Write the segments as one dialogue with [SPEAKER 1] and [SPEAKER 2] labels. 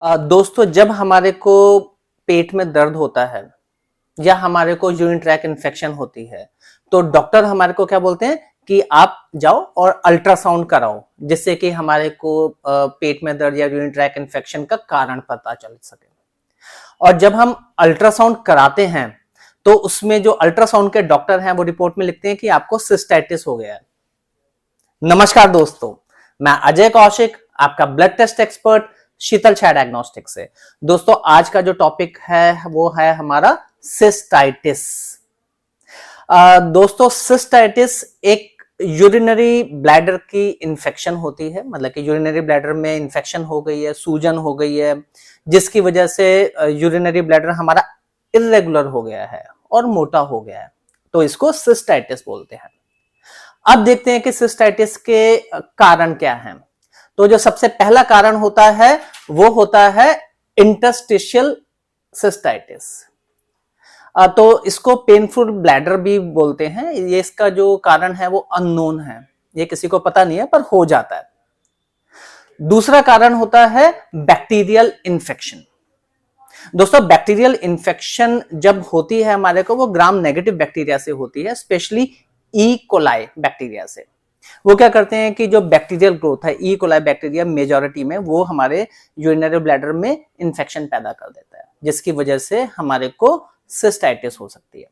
[SPEAKER 1] दोस्तों जब हमारे को पेट में दर्द होता है या हमारे को यूरिन ट्रैक इन्फेक्शन होती है तो डॉक्टर हमारे को क्या बोलते हैं कि आप जाओ और अल्ट्रासाउंड कराओ जिससे कि हमारे को पेट में दर्द या यूरिन ट्रैक इन्फेक्शन का कारण पता चल सके। और जब हम अल्ट्रासाउंड कराते हैं तो उसमें जो अल्ट्रासाउंड के डॉक्टर हैं वो रिपोर्ट में लिखते हैं कि आपको सिस्टाइटिस हो गया है। नमस्कार दोस्तों, मैं अजय कौशिक, आपका ब्लड टेस्ट एक्सपर्ट शीतल छाया डायग्नोस्टिक से। दोस्तों आज का जो टॉपिक है वो है हमारा सिस्टाइटिस। दोस्तों सिस्टाइटिस एक यूरिनरी ब्लैडर की इंफेक्शन होती है, मतलब कि यूरिनरी ब्लैडर में इंफेक्शन हो गई है, सूजन हो गई है, जिसकी वजह से यूरिनरी ब्लैडर हमारा इर्रेगुलर हो गया है और मोटा हो गया है, तो इसको सिस्टाइटिस बोलते हैं। अब देखते हैं कि सिस्टाइटिस के कारण क्या हैं। तो जो सबसे पहला कारण होता है वो होता है इंटरस्टिशियल सिस्टाइटिस। तो इसको पेनफुल ब्लैडर भी बोलते हैं। ये इसका जो कारण है वो अननोन है, ये किसी को पता नहीं है पर हो जाता है। दूसरा कारण होता है बैक्टीरियल इन्फेक्शन। दोस्तों बैक्टीरियल इन्फेक्शन जब होती है हमारे को वो ग्राम नेगेटिव बैक्टीरिया से होती है, स्पेशली ई कोलाई बैक्टीरिया से। वो क्या करते हैं कि जो बैक्टीरियल ग्रोथ है, ई कोलाई बैक्टीरिया मेजॉरिटी में वो हमारे यूरिनरी ब्लैडर में इंफेक्शन पैदा कर देता है, जिसकी वजह से हमारे को सिस्टाइटिस हो सकती है।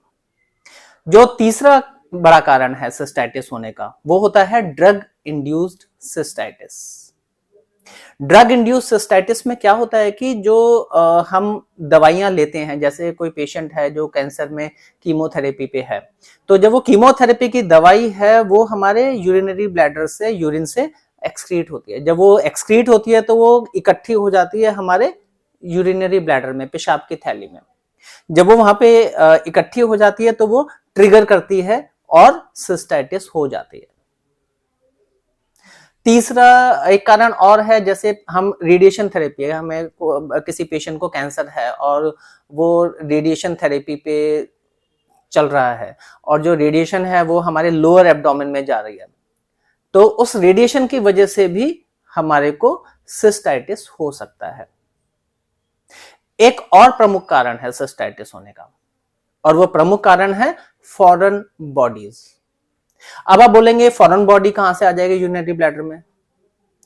[SPEAKER 1] जो तीसरा बड़ा कारण है सिस्टाइटिस होने का वो होता है drug induced cystitis. Drug induced cystitis में क्या होता है कि जो हम दवाइयां लेते हैं, जैसे कोई पेशेंट है जो कैंसर में कीमोथेरेपी पे है, तो जब वो कीमोथेरेपी की दवाई है वो हमारे यूरिनरी ब्लैडर से यूरिन से एक्सक्रीट होती है। जब वो एक्सक्रीट होती है तो वो इकट्ठी हो जाती है हमारे यूरिनरी ब्लैडर में, पेशाब की थैली में। जब वो वहां पे इकट्ठी हो जाती है तो वो ट्रिगर करती है और सिस्टाइटिस हो जाती है। तीसरा एक कारण और है, जैसे हम रेडिएशन थेरेपी है, हमें किसी पेशेंट को कैंसर है और वो रेडिएशन थेरेपी पे चल रहा है और जो रेडिएशन है वो हमारे लोअर एब्डोमेन में जा रही है, तो उस रेडिएशन की वजह से भी हमारे को सिस्टाइटिस हो सकता है। एक और प्रमुख कारण है सिस्टाइटिस होने का और वो प्रमुख कारण है फॉरेन बॉडीज। अब आप बोलेंगे फॉरेन बॉडी कहां से आ जाएगी यूरिनरी ब्लैडर में,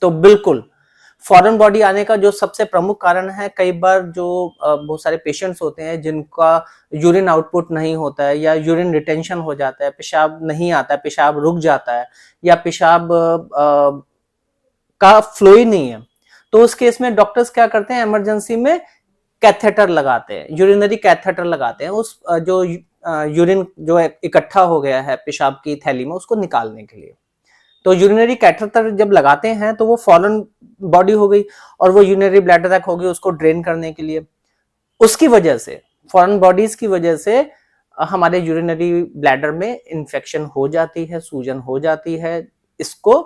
[SPEAKER 1] तो बिल्कुल फॉरेन बॉडी आने का जो सबसे प्रमुख कारण है, कई बार जो बहुत सारे पेशेंट्स होते हैं जिनका यूरिन आउटपुट नहीं होता है या यूरिन रिटेंशन हो जाता है, पेशाब नहीं आता है, पेशाब रुक जाता है या पेशाब का फ्लो ही नहीं है, तो उस केस में डॉक्टर्स क्या करते हैं, इमरजेंसी में कैथेटर लगाते हैं, यूरिनरी कैथेटर लगाते हैं उस जो यूरिन जो इकट्ठा हो गया है पेशाब की थैली में उसको निकालने के लिए। तो यूरिनरी कैथेटर जब लगाते हैं तो वो फॉरेन बॉडी हो गई और वो यूरिनरी ब्लैडर तक हो गई उसको ड्रेन करने के लिए। उसकी वजह से, फॉरेन बॉडीज की वजह से हमारे यूरिनरी ब्लैडर में इंफेक्शन हो जाती है, सूजन हो जाती है। इसको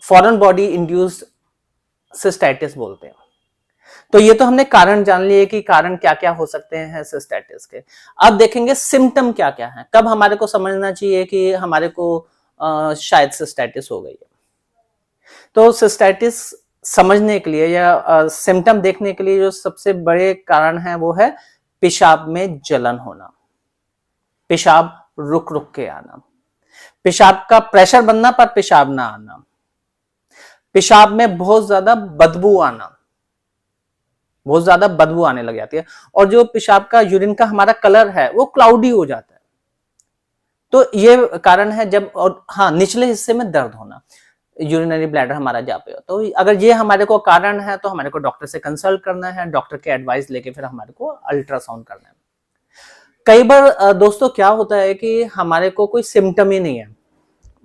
[SPEAKER 1] फॉरेन बॉडी इंड्यूस्ड सिस्टाइटिस बोलते हैं। तो ये तो हमने कारण जान लिए कि कारण क्या क्या हो सकते हैं सिस्टाइटिस के। अब देखेंगे सिम्टम क्या क्या है, कब हमारे को समझना चाहिए कि हमारे को शायद सिस्टाइटिस हो गई है। तो सिस्टाइटिस समझने के लिए या सिम्टम देखने के लिए जो सबसे बड़े कारण है वो है पेशाब में जलन होना, पेशाब रुक रुक के आना, पेशाब का प्रेशर बनना पर पेशाब ना आना, पेशाब में बहुत ज्यादा बदबू आना, बहुत ज्यादा बदबू आने लग जाती है, और जो पेशाब का यूरिन का हमारा कलर है वो क्लाउडी हो जाता है। तो ये कारण है जब, और हाँ निचले हिस्से में दर्द होना, यूरिनरी ब्लैडर हमारा जा पे हो। तो अगर ये हमारे को कारण है तो हमारे को डॉक्टर से कंसल्ट करना है, डॉक्टर के एडवाइस लेके फिर हमारे को अल्ट्रासाउंड करना है। कई बार दोस्तों क्या होता है कि हमारे को कोई सिम्टम ही नहीं है,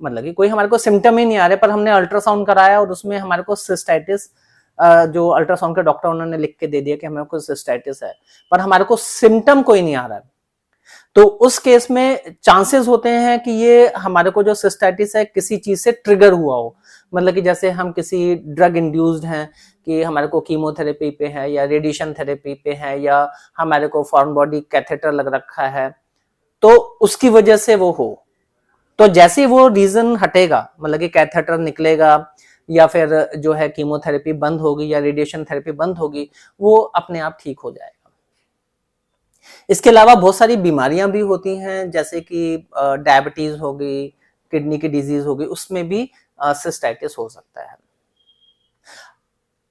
[SPEAKER 1] मतलब कि कोई हमारे को सिम्टम ही नहीं आ रहे, पर हमने अल्ट्रासाउंड कराया और उसमें हमारे को सिस्टाइटिस, जो अल्ट्रासाउंड के डॉक्टर उन्होंने लिख के दे दिया कि हमें को सिस्टाइटिस है, पर हमारे को सिम्टम कोई नहीं आ रहा है, तो उस केस में चांसेस होते हैं कि ये हमारे को जो सिस्टाइटिस है किसी चीज से ट्रिगर हुआ हो। मतलब कि जैसे हम किसी ड्रग इंड्यूस्ड हैं कि हमारे को कीमोथेरेपी पे है या रेडिएशन थेरेपी पे है या हमारे को फॉरेन बॉडी कैथेटर लग रखा है, तो उसकी वजह से वो हो। तो जैसे वो रीजन हटेगा, मतलब कि कैथेटर निकलेगा या फिर जो है कीमोथेरेपी बंद होगी या रेडिएशन थेरेपी बंद होगी, वो अपने आप ठीक हो जाएगा। इसके अलावा बहुत सारी बीमारियां भी होती हैं, जैसे कि डायबिटीज होगी, किडनी की डिजीज होगी, उसमें भी सिस्टाइटिस हो सकता है।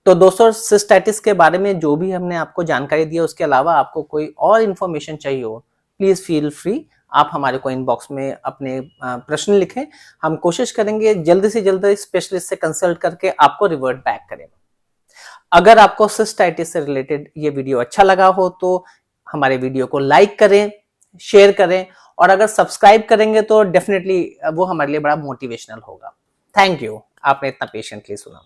[SPEAKER 1] तो दोस्तों, सिस्टाइटिस के बारे में जो भी हमने आपको जानकारी दी है, उसके अलावा आपको कोई और इन्फॉर्मेशन चाहिए हो, प्लीज फील फ्री, आप हमारे को इनबॉक्स में अपने प्रश्न लिखें। हम कोशिश करेंगे जल्दी से जल्दी स्पेशलिस्ट से कंसल्ट करके आपको रिवर्ट बैक करें। अगर आपको सिस्टाइटिस से रिलेटेड ये वीडियो अच्छा लगा हो तो हमारे वीडियो को लाइक करें, शेयर करें, और अगर सब्सक्राइब करेंगे तो डेफिनेटली वो हमारे लिए बड़ा मोटिवेशनल होगा। थैंक यू, आपने इतना पेशेंटली सुना।